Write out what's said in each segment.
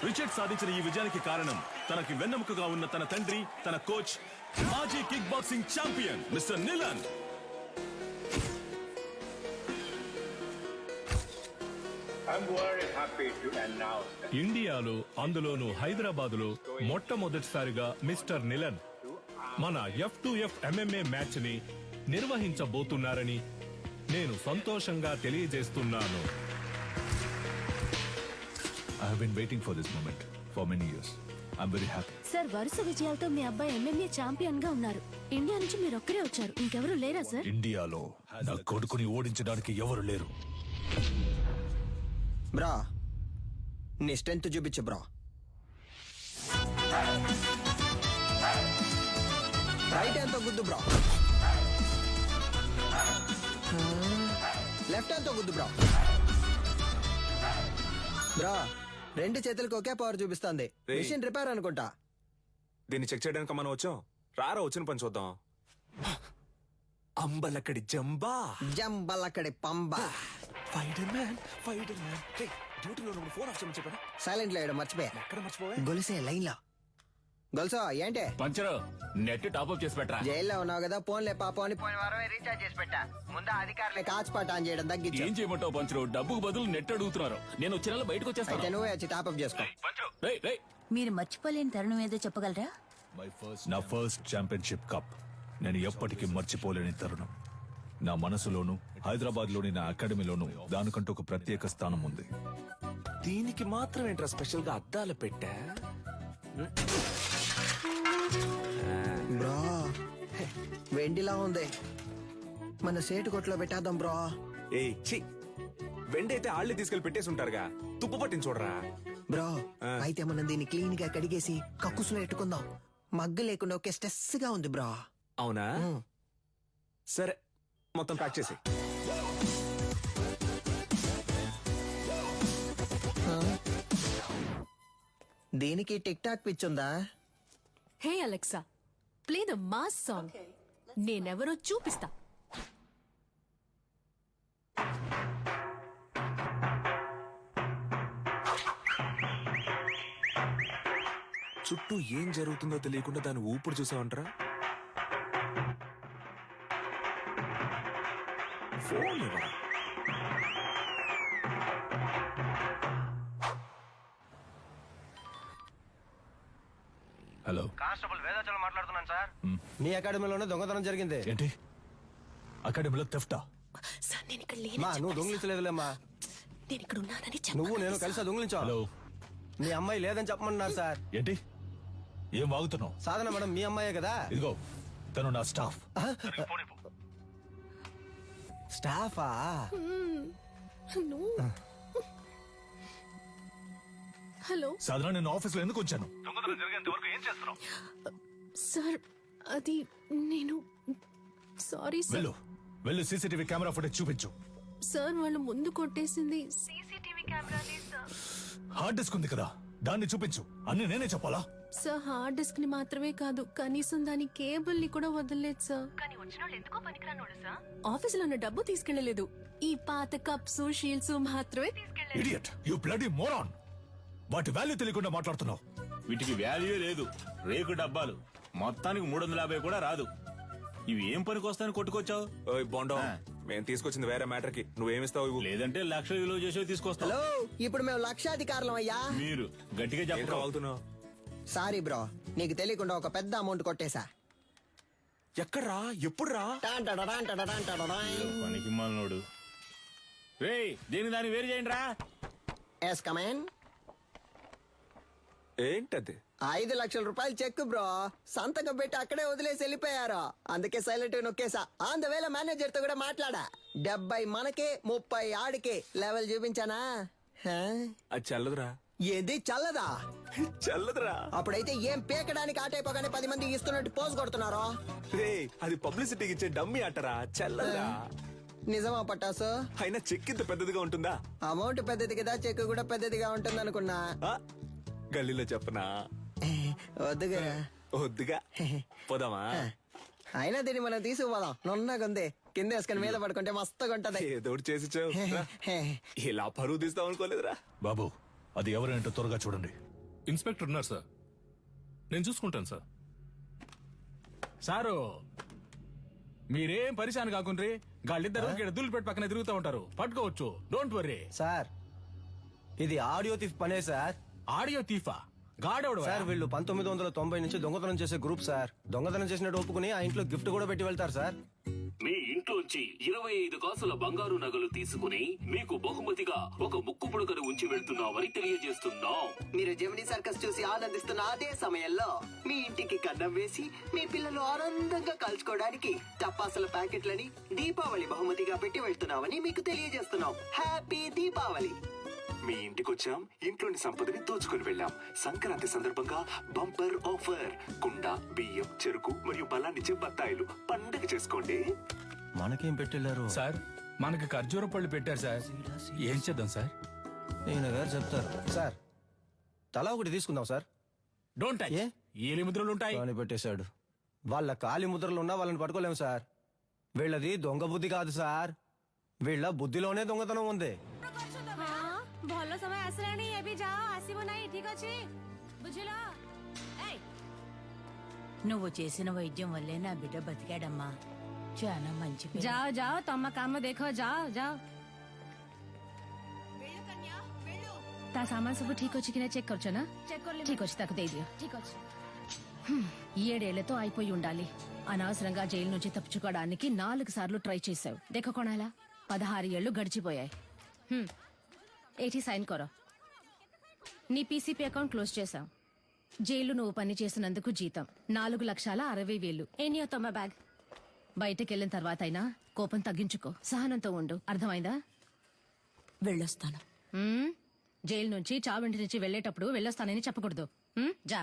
Richard సాధించిన ఈ విజయానికి కారణం తనకి వెన్నెముకగా ఉన్న తన తండ్రి, తన కోచ్, మాజీ కిక్ బాక్సింగ్ ఛాంపియన్ మిస్టర్ నిలన్. ఇండియాలో, అందులోనూ హైదరాబాదులో మొట్టమొదటిసారిగా మిస్టర్ నిలన్ మన F2F MMA మ్యాచ్ ని నిర్వహించబోతున్నారని నేను సంతోషంగా తెలియజేస్తున్నాను. I have been waiting for this moment for many years. I'm very happy. Sir, వరుస విజయాలతో మీ అబ్బాయి MMA ఛాంపియన్ గా ఉన్నారు. ఇండియా నుంచి మీరు ఒక్కరే వచ్చారు, ఇంకెవరు లేరా సార్? ఇండియాలో నా కొడుకుని ఓడించడానికి ఎవరు లేరు. బ్రా, నీ స్ట్రెంత్ చూపించు బ్రా. రైట్ హ్యాండ్ తో గుద్దు బ్రా. లెఫ్ట్ హ్యాండ్ తో గుద్దు బ్రా. బ్రా, రెండు చేతులకు ఒకే పవర్ చూపిస్తుంది. మిషన్ రిపేర్ అనుకుంటా. దీన్ని చెక్ చేయడానికి మనం వచ్చాం. రారా వచ్చిన పని చూద్దాం. అంబలక్కడి జంబా, జంబలక్కడి పంబ. డ్యూటీలో ఫోన్ ఆఫ్ చేయమని చెప్పాను. సైలెంట్ లేడు, మర్చిపోయా. ఎక్కడ మర్చిపోయా? గొలిసే లైన్ లో. గొలుసో ఏంటి? పంచరు, నెట్ టాప్అప్ చేసి పెట్టరా. జైల్లో ఉన్నావు కదా, ఫోన్లే పాపం అని పోయిన వారమే రీఛార్జ్ చేసి పెట్టా. ముందు అధికారులే కాచిపాట ఆన్ చేయడం తగ్గించు. ఏం చేయమంటావు పంచరు? డబ్బుకు బదులు నెట్ అడుగుతున్నారు. నేను వచ్చే నెల బయటకు అయితే వచ్చేస్తాను. నువ్వే వచ్చి టాప్అప్ చేసుకో. మీరు మర్చిపోలేని తరుణం ఏదో చెప్పగలరా? నా ఫస్ట్ ఛాంపియన్షిప్ కప్ నేను ఎప్పటికీ మర్చిపోలేని తరుణం. నా మనసులోను, హైదరాబాద్ లోని నా అకాడమీలోను దానికంటూ ఒక ప్రత్యేక స్థానం ఉంది. దీనికి మాత్రం ఏంట్రా స్పెషల్ గా అద్దాలు పెట్టా? బ్రో, వెండిలా ఉంది. మన సేటు కొట్లో పెట్టేద్దాం బ్రో. ఏయ్ ఛీ, వెండి అయితే ఆళ్ళే తీసుకెళ్లి పెట్టేసి ఉంటారుగా. తుప్పు పట్టించి చూడరా. బ్రో, అయితే మనం దీన్ని క్లీన్ గా కడిగేసి కక్కుసులో ఎట్టుకుందాం. మగ్గు లేకుండా ఒకే స్ట్రెస్ గా ఉంది బ్రో. అవునా? సరే, మొత్తం ప్యాక్ చేసి. దీనికి టిక్ టాక్ పిచ్చుందా? Hey Alexa, play the mass song. నేనెవరో చూపిస్తా. చుట్టూ ఏం జరుగుతుందో తెలియకుండా దాన్ని ఊపిరి చూసావంటరా. ఫోన్ ఇవ్వరా. హలో, కానిస్టేబుల్ వేదాచలం మాట్లాడుతున్నాను సార్. మీ అకాడమీలోనే దొంగతనం జరిగింది. ఏంటి? అకాడమీలో తెఫ్టా? సార్, నేను ఇక్కడ మా నువ్వు దొంగిలించలేదులేమ్మా. నేను ఇక్కడ ఉన్నానని నువ్వు నేను కలిసి దొంగిలించావు. హలో, మీ అమ్మాయి లేదని చెప్పమన్నారు సార్. ఏంటి? ఏం వాగుతున్నావు? సాధన మేడం మీ అమ్మాయే కదా. ఇదిగో, తను నా స్టాఫ్. స్టాఫా? హలో సాధన, నేను ఆఫీస్ లో ఎందుకు వచ్చాను? సార్, అది నేను సారీ సార్. వెళ్ళు, వెళ్ళు, సీసీటీవీ కెమెరా ఫుటేజ్ చూపించు. సార్, వాళ్ళు ముందు కొట్టేసింది సీసీటీవీ కెమెరానే సార్. హార్డ్ డిస్క్ ఉంది కదా, దాన్ని చూపించు. అన్ని నేనే చెప్పాలా? సార్, హార్డ్ డిస్క్ ని మాత్రమే కాదు, కనీసం దాని కేబుల్ ని కూడా వదలలేదు సార్. కానీ వచ్చిన వాళ్ళు ఎందుకో పనికిరానోడు సార్. ఆఫీసులో ఉన్న డబ్బు తీసుకెళ్లలేదు. ఈ పాత కప్స్, షీల్డ్స్ మాత్రమే తీసుకెళ్లేదు. Idiot, you bloody moron. వాటి వాల్యూ తెలియకుండా మాట్లాడుతున్నావు. వీటికి వాల్యూ లేదు. రేకు డబ్బాలు మొత్తానికి 350 కూడా రాదు. ఇవి ఏం పనికి వస్తాయని కొట్టుకొచ్చావు? ఓయ్ బోండం, మేము తీసుకొచ్చింది వేరే మ్యాటర్ కి. నువ్వేమిస్తావు ఇవ్వు. లేదంటే 1,00,000 విలువ చేసే తీసుకొస్తావు. హలో, ఇప్పుడు మేము లక్షాధికారులం అయ్యా. మీరు గట్టిగా ఏంట్రా చెప్పరు. వాగుతున్నావు? సారీ బ్రో, నీకు తెలియకుండా ఒక పెద్ద అమౌంట్ కొట్టేశా. ఎక్కడ్రా? ఎప్పుడురా? పనికి మాలినోడు. రేయ్, దేని దాన్ని వేరు చేయండి రా. Yes come on. ఏంటది? 5 లక్షల రూపాయలు చెక్ బ్రో. సంతకం పెట్టి అక్కడే వదిలేసి వెళ్ళిపోయారు. అందుకే సైలెంట్ నొక్కేసా. ఆన్ ద వేళ మేనేజర్ తో కూడా మాట్లాడా. 70 మనకే, 30 ఆడికే. లెవెల్ చూపించానా? అది చల్లదురా. ఏది చల్లదా? చల్లదురా. అప్పుడైతే ఏం పేకడానికి ఆటైపోగానే 10 మంది ఇస్తున్నట్టు పోజ్ కొడుతున్నారో. రే, అది పబ్లిసిటీకి ఇచ్చే డమ్మి అట్టరా. చల్లదురా. నిజమా పట్టాసు? అయినా చెక్ ఇంత పెద్దదిగా ఉంటుందా? అమౌంట్ పెద్దది కదా, చెక్ కూడా పెద్దదిగా ఉంటుంది అనుకున్నా. ఆ? గల్లీలో చెప్పనా? వద్దుగా. వద్దుగా. పోదామా? అయినా దీన్ని మనం తీసుకుపోదాం. నున్నగుంది, కింద వేసుకుని మీద పడుకుంటే మస్తుగా ఉంటది. ఏదోటి చేసి ఇలా పరువు తీస్తాం అనుకోలేదురా. బాబు, అది ఎవరేంటో త్వరగా చూడండి. ఇన్స్పెక్టర్ ఉన్నారు సార్, నేను చూసుకుంటాను సార్. సారు మీరేం పరిశాన్ కాకుండ్రి, గాళ్ళిద్దరు ఇక్కడ దుల్లిపెట్టి పక్కన తిరుగుతూ ఉంటారు, పట్టుకోవచ్చు, డోంట్ వర్రీ. సార్ ఇది ఆడియో తీఫ్ పనే సార్. ఆడియో తీఫా? గాడెవడు? సార్ వీళ్ళు 1990 నుంచి దొంగతనం చేసే గ్రూప్ సార్. దొంగతనం చేసినట్టు ఒప్పుకుని ఆ ఇంట్లో గిఫ్ట్ కూడా పెట్టి వెళ్తారు సార్. మీ ఇంట్లోంచి 25 కాసుల బంగారు నగలు తీసుకుని మీకు బహుమతిగా ఒక ముక్కు పుడకను ఉంచి వెళ్తున్నామని తెలియజేస్తున్నాం. మీరు జెమినీ సర్కస్ చూసి ఆనందిస్తున్న అదే సమయంలో మీ ఇంటికి కన్నం వేసి మీ పిల్లలు ఆనందంగా కలుసుకోవడానికి టపాసుల ప్యాకెట్లని దీపావళి బహుమతిగా పెట్టి వెళ్తున్నామని మీకు తెలియజేస్తున్నాం. హ్యాపీ దీపావళి. మీ ఇంటికొచ్చాం, ఇంట్లోని సంపదని దోచుకుని వెళ్ళాం. సంక్రాంతి సందర్భంగా బంపర్ ఆఫర్. కుండ, బియ్యం, చెరుకు మరియు బలాన్నిచ్చే బత్తాయిలు. పండగ చేసుకోండి. మనకేం పెట్టెళ్ళారు సార్ మనకి ఖర్జూర పళ్ళు పెట్టారు సార్, ఏం చేద్దాం సార్? నేను గారు చెప్తారు సార్. తలా ఒకటి తీసుకుందాం సార్. Don't touch. ఏ? ఏలి ముద్రలు ఉంటాయి. అని పెట్టేశాడు. వాళ్ళ కాలి ముద్రలు ఉన్నా వాళ్ళని పట్టుకోలేము సార్. వీళ్ళది దొంగ బుద్ధి కాదు సార్, వీళ్ళ బుద్ధిలోనే దొంగతనం ఉంది. ଭଲ ସମୟ ଆସିଲାଣି, ଏବେ ଯାଅ, ଆସିବ ନାହିଁ, ଠିକ ଅଛି ବୁଝିଲ? నువ్వు చేసిన వైద్యం వల్లే నా బిడ్డ బతికాడమ్మా. చాలా మంచి పిల్ల. ଯାଅ ଯାଅ, ତମ କାମ ଦେଖ, ଯାଅ ଯାଅ. ତା ସାମାନ ସବୁ ଠିକ ଅଛି କି ନା చెక్ କରୁଛ ନା? ଠିକ ଅଛି, ତାକୁ ଦେଇଦିଅ. ଠିକ ଅଛି. 7 ఏళ్లతో అయిపోయి ఉండాలి. అనవసరంగా జైలు నుంచి తప్పించుకోవడానికి 4 సార్లు ట్రై చేశావు. దేఖ కొనాలా, 16 ఏళ్లు గడిచిపోయాయి. ఏటి సైన్ కరో. నీ పీసీపీ అకౌంట్ క్లోజ్ చేశాం. జైలు నువ్వు పని చేసినందుకు జీతం 4,60,000. ఎన్నో తమ బ్యాగ్. బయటకెళ్ళిన తర్వాత అయినా కోపం తగ్గించుకో, సహనంతో ఉండు, అర్థమైందా? వెళ్ళొస్తాను. జైలు నుంచి చావింటి నుంచి వెళ్ళేటప్పుడు వెళ్ళొస్తానని చెప్పకూడదు. జా.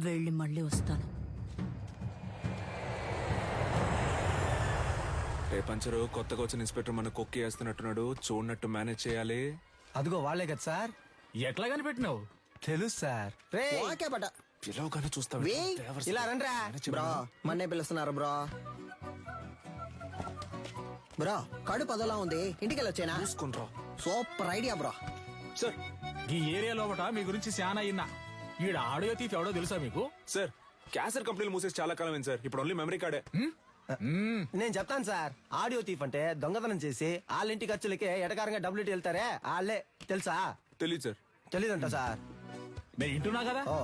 వెళ్ళి మళ్ళీ వస్తాను. రే పంచరు, కొత్తగా వచ్చిన ఇన్స్పెక్టర్ మన కొక్కి వేస్తున్నట్టున్నాడు, చూడనట్టు మేనేజ్ చేయాలి. అదిగో వాళ్ళే కదా సార్. ఎట్లా కనిపెట్టినావు? తెలుసు సార్. ఓకే బట పిలవగానే చూస్తావు. ఇలా రండ్రా బ్రో, మన్నే పిలుస్తున్నారు బ్రో. బ్రో కడుపు అదలా ఉంది, ఇంటికి వెళ్ళొచ్చేనా? చూసుకుంట్రా. Super idea bro. సార్ ఈ ఏరియా లోపట మీ గురించి చాలా అయినా. ఈడ ఆడియో తీఫ్ ఎవడో తెలుసా మీకు? సార్ క్యాసెట్ కంపెనీలు మూసేసి చాలా కాలం అయింది సార్, ఇప్పుడు ఓన్లీ మెమరీ కార్డే. నేను చెప్తాను సార్. ఆడియో తీఫ్ అంటే దొంగతనం చేసి వాళ్ళ ఇంటి ఖర్చులకే ఎటకారంగా డబ్బులు ఇట్టి వెళ్తారే వాళ్ళే. తెలుసా? తెలియదు సార్. తెలీదంట సార్. నేను ఇంటున్నా కదా, ఓ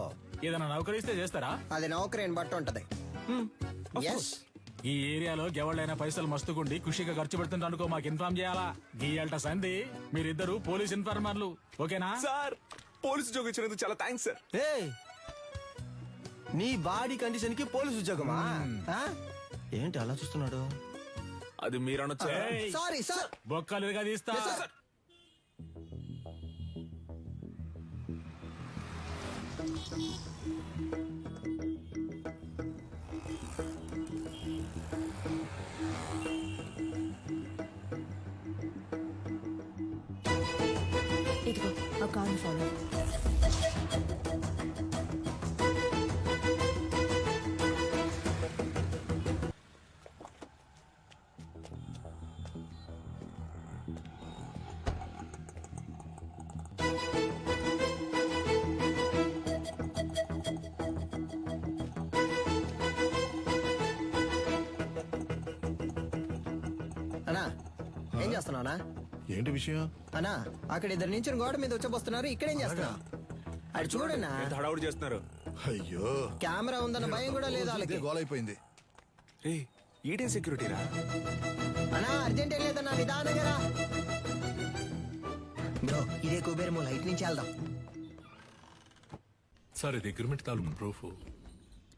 ఏదైనా నౌకరిస్తే చేస్తారా? అది నౌకరీని బట్టి ఉంటది. Yes. ఈ ఏరియాలో ఎవళ్ళైనా పైసలు మస్తుకుండి ఖుషిగా ఖర్చు పెడుతుంటే అనుకో, మాకు ఇన్ఫార్మ్ చేయాలా. గీయాలట సంధి, మీరిద్దరు పోలీస్ ఇన్ఫార్మర్లు, ఓకేనా? సార్ పోలీసు ఉద్యోగం ఇచ్చినందుకు చాలా థ్యాంక్స్ సార్. ఏయ్, నీ బాడీ కండిషన్ కి పోలీసు ఉద్యోగమా? ఆ? ఏంటి అలా చూస్తున్నాడు? అది మీరు అనొచ్చు. ఏయ్, సారీ సార్. బొక్కలుగా తీస్తా. ఇదిగో ఆ కార్ని ఫాలో. అన్నా ఏం చేస్తున్నావునా? ఏంటి విషయం? అన్నా అక్కడ ఇద్దరు నుంచి గోడ మీద వచ్చబోస్తున్నారు, ఇక్కడేం చేస్తున్నావు? అది చూడన్నా, ఎంత హడావుడి చేస్తున్నారు. అయ్యో, కెమెరా ఉందన్న భయం కూడా లేదు వాళ్ళకి. గోలైపోయింది. రే ఈడే సెక్యూరిటీరా? అన్నా అర్జెంట్ ఏం లేదన్నా, నిదానంగా రా. బ్రో ఇదే కుబేరము, లైట్ నుంచి వెళ్దాం. సార్ ఇది అగ్రిమెంట్ తాలూకు ప్రూఫ్.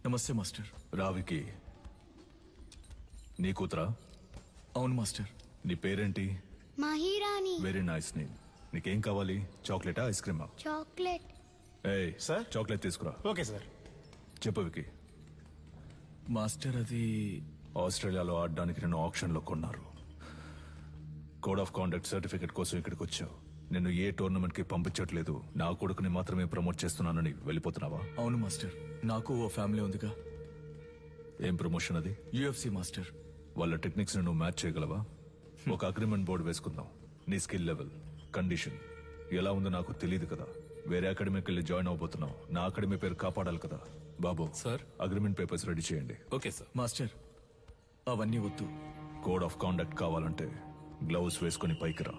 నమస్తే మాస్టర్. రావికి నీ కూతురా? అవును మాస్టర్. నీ పేరేంటి? మహిరాణి. Very nice name. నీకేం కావాలి? చాక్లెటా, ఐస్ క్రీమా? చాక్లెట్. ఏయ్ సార్, చాక్లెట్ తీసుకురా. Okay sir. చెప్పు వికి. మాస్టర్ అది ఆస్ట్రేలియాలో ఆడడానికి నేను ఆప్షన్ లో కొన్నారు. కోడ్ ఆఫ్ కాండక్ట్ సర్టిఫికెట్ కోసం ఇక్కడికి వచ్చావు. నేను ఏ టోర్నమెంట్ కి పంపించట్లేదు, నా కొడుకుని మాత్రమే ప్రమోట్ చేస్తున్నానని వెళ్ళిపోతున్నావా? అవును మాస్టర్, నాకు ఓ ఫ్యామిలీ ఉందిగా. ఏం ప్రమోషన్ అది? UFC master. వాళ్ళ టెక్నిక్స్ నువ్వు మ్యాచ్ చేయగలవా? ఒక అగ్రిమెంట్ బోర్డు వేసుకుందాం. నీ స్కిల్ లెవెల్, కండిషన్ ఎలా ఉందో నాకు తెలియదు కదా. వేరే అకాడమీకి వెళ్ళి జాయిన్ అవబోతున్నావు. నా అకాడమీ పేరు కాపాడాలి కదా. బాబు సార్. అగ్రిమెంట్ పేపర్స్ రెడీ చేయండి. Okay sir. మాస్టర్ అవన్నీ వద్దు. కోడ్ ఆఫ్ కాండక్ట్ కావాలంటే గ్లౌస్ వేసుకుని పైకి రా.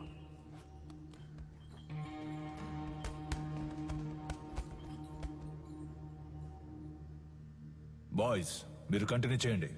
బాయ్స్ మీరు కంటిన్యూ చేయండి.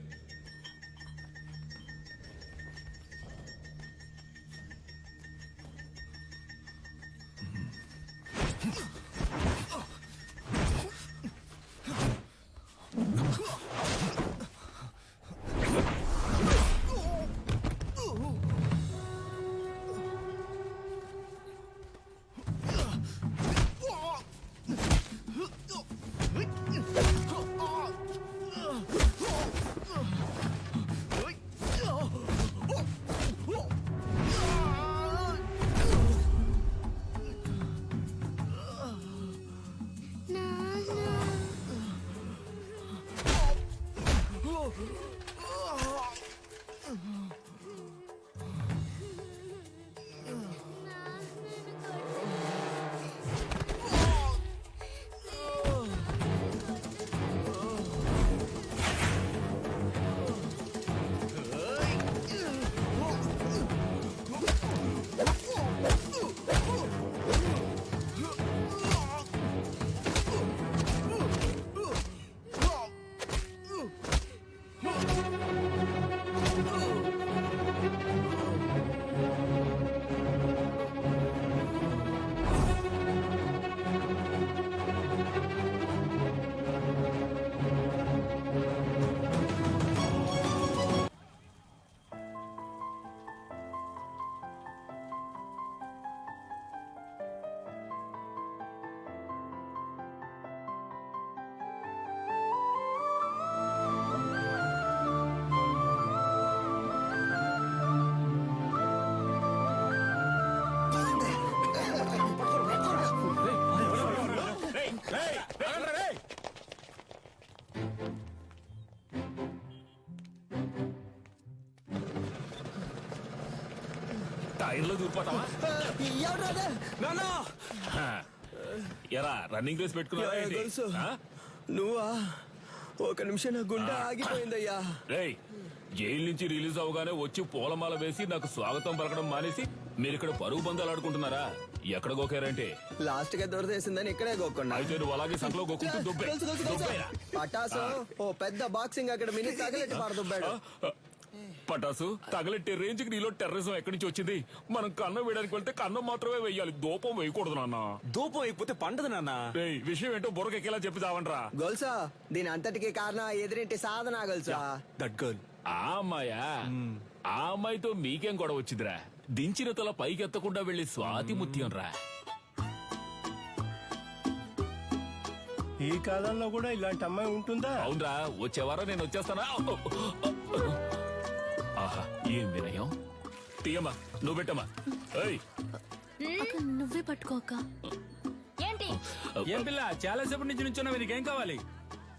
టైర్లో దూరిపోతావా? ఎరా రన్నింగ్ రేస్ పెట్టుకున్నా? నువ్వా? ఒక నిమిషం నా గుండె ఆగిపోయిందయ్యా. రేయ్, జైలు నుంచి రిలీజ్ అవగానే వచ్చి పూలమాల వేసి నాకు స్వాగతం పలకడం మానేసి మీరు ఇక్కడ పరుగు పందాలు ఆడుకుంటున్నారా? ఎక్కడ గోకారంటే లాస్ట్ గా దొరదేసిందని ఇక్కడే గోకుండా. అయితే నువ్వు అలాగే సంకలో గోకుంటూ దుబ్బే. పటాసు ఓ పెద్ద బాక్సింగ్ అక్కడ మినీ తగలెట్టి పారదుబ్బాడు. పటాసు తగలెట్టే రేంజ్ కి నీలో టెర్రరిజం ఎక్కడి నుంచి వచ్చింది? మనం కన్నం వేయడానికి వెళ్తే కన్నం మాత్రమే వేయాలి, దూపం వేయకూడదు నాన్న. దూపం అయిపోతే పండదు నాన్న. విషయం ఏంటో బుర్రకెక్కేలా చెప్పి చావంట్రా. గొలుసా దీని అంతటికి కారణం ఎదురింటి సాధన గొలుసా. That girl. ఆ అమ్మాయా? ఆ అమ్మాయితో మీకేం గొడవ వచ్చిందిరా? దించిన తల పైకెత్తకుండా వెళ్లి స్వాతి ముత్యం రా. ఈ కాలంలో కూడా ఇలాంటి అమ్మాయి ఉంటుందా? అవునరా, వచ్చే వారం నేను వచ్చేస్తానా? ఆహా, ఏం వినయం. తీయమ్మా, నువ్వు పెట్టమ్మా. నువ్వే పట్టుకోక. ఏంటి ఏం పిల్ల చాలా సేపటి నుంచి నుంచున్నావు, నీకేం కావాలి?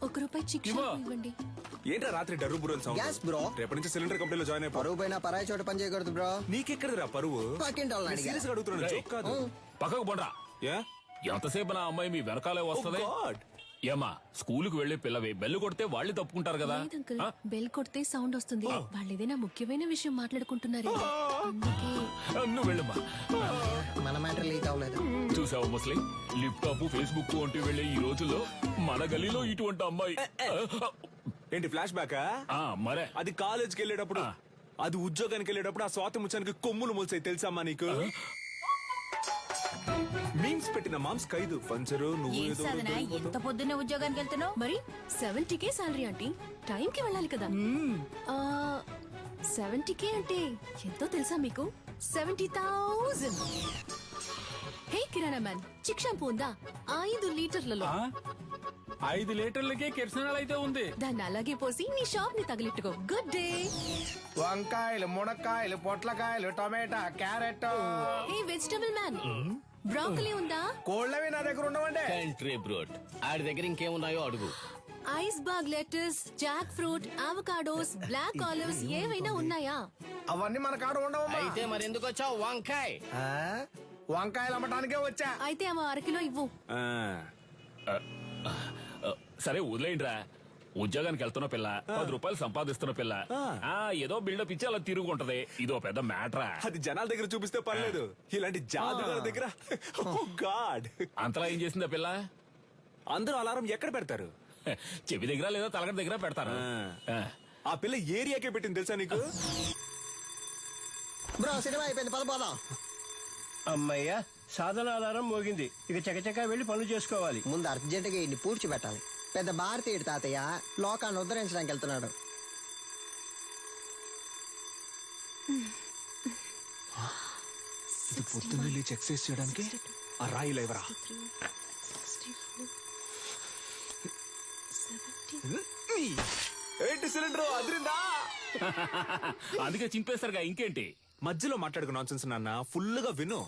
₹1 చిక్కు ఇవ్వండి. ఏంట్రా రాత్రి డర్రు బుర్రని సౌండ్? Gas bro. రేపటి నుంచి సిలిండర్ కంపెనీలో జాయిన్ అయిపో. పరువు పైన పరాయి చోట పని చేయకూడదు బ్రో. నీకెక్కడరా పరువు? పక్కింటి వాళ్ళని అడిగా. సీరియస్ గా అడుగుతున్నాను, జోక్ కాదు. పక్కకు పోండ్రా. ఎంతసేపు నా అమ్మాయి మీ వెనకాలే వస్తది? ఏమా, స్కూలుకు వెళ్లే పిల్లవే, బెల్లు కొడితే వాళ్ళు తప్పుకుంటారు కదా. లేదంకుల్, బెల్ కొడితే సౌండ్ వస్తుంది. వాళ్ళు ఏదైనా ముఖ్యమైన విషయం మాట్లాడుకుంటున్నారు, అందుకే. నువ్వు వెళ్ళమ్మా. మన మ్యాటర్ లీక్ అవ్వలేదు. చూసావు ముస్లిం, లిప్టాప్ ఫేస్బుక్ అంటూ వెళ్లే ఈ రోజుల్లో మన గలీలో ఇటువంటి అమ్మాయి. ఏంటి ఫ్లాష్ బ్యాకా? మరే అది కాలేజ్కి వెళ్ళేటప్పుడు, అది ఉద్యోగానికి వెళ్ళేటప్పుడు ఆ స్వాతి ముచ్చానికి కొమ్ములు మొలిసాయి తెలుసమ్మా నీకు? మీమ్స్ పెట్టిన మామ్స్ ఖైదు పంచరు. నువ్వు ఎంత పొద్దున్నే ఉద్యోగానికి వెళ్తున్నావు? మరి 70K సాలరీ ఆంటీ, టైం కి వెళ్ళాలి కదా. 70K అంటే ఎంతో తెలుసా మీకు? 70,000. హే కిరాణా మ్యాన్, చిక్ షాంపూ ఉందా? 5 లీటర్లలో. 5 లీటర్లకే కిరసనాలు అయితే ఉంది. దాన్ని అలాగే పోసి నీ షాప్ ని తగిలిట్టుకో. Good day. వంకాయలు, మునక్కాయలు, పొట్లకాయలు, టమాటా, carrot. Hey vegetable man, broccoli ఉందా? కోళ్ళవి నా దగ్గర ఉండవండి. కంట్రీ బ్రోడ్, ఆడి దగ్గర ఇంకేమున్నాయో అడుగు. Iceberg lettuce, jackfruit, avocados, black olives ఏవైనా ఉన్నాయా? అవన్నీ మన కాడ ఉండవు. అయితే మరెందుకు వచ్చావు? వంకాయ్ వంకాయలు అమ్మటానికే వచ్చా. అయితే ఆమె అరకిలో ఇవ్వు. సరే వదిలేయండిరా. ఉద్యోగానికి వెళ్తున్న పిల్ల, 10 రూపాయలు సంపాదిస్తున్న పిల్ల, ఏదో బిల్డప్ ఇచ్చి అలా తిరుగుంటది. ఇదో పెద్ద మ్యాటరా. అది జనాల దగ్గర చూపిస్తే పర్లేదు, ఇలాంటి జాదుగారి దగ్గర గాడ్. అంతలా ఏం చేసిందా పిల్ల? అందరూ అలారం ఎక్కడ పెడతారు? చెవి దగ్గర లేదా తలగడ దగ్గర పెడతారు. ఆ పిల్ల ఏరియాకే పెట్టింది తెలుసా నీకు? బ్రో సినిమా అయిపోయింది, పదపోదాం. అమ్మయ్య, సాధన ఆధారం మోగింది. ఇక చకచకా వెళ్ళి పనులు చేసుకోవాలి. ముందు అర్జెంటుగా ఇన్ని పూడ్చిపెట్టాలి. పెద్ద భారతీయుడు తాతయ్య లోకాన్ని ఉద్ధరించడానికి వెళ్తున్నాడు. ఇది పొద్దున్న లేచి ఎక్సర్సైజ్ చేయడానికి ఆ రాయి లేవరా. ఏంటి సిలిండర్ అదిరిందా? అందుకే చింపేస్తారుగా, ఇంకేంటి? మధ్యలో మాట్లాడుకు నాన్సెన్స్ నాన్న, ఫుల్ గా విను.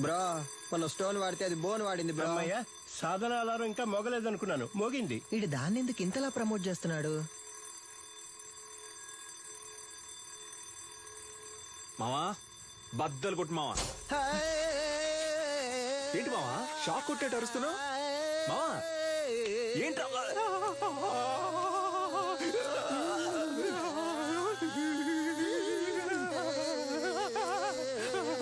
బ్రో మన స్టోన్ వాడితే అది బోన్ వాడింది బ్రో. అమ్మయ్య, సాధన ఆధారం ఇంకా మోగలేదనుకున్నాను, మోగింది. ఇడు దాన్ని ఎందుకు ఇంతలా ప్రమోట్ చేస్తున్నాడు? మావా బద్దలు కొట్టు మావా. ఏంటి మావా షాక్ కొట్టేట అరుస్తున్నావు? మావా ఏంట్రా?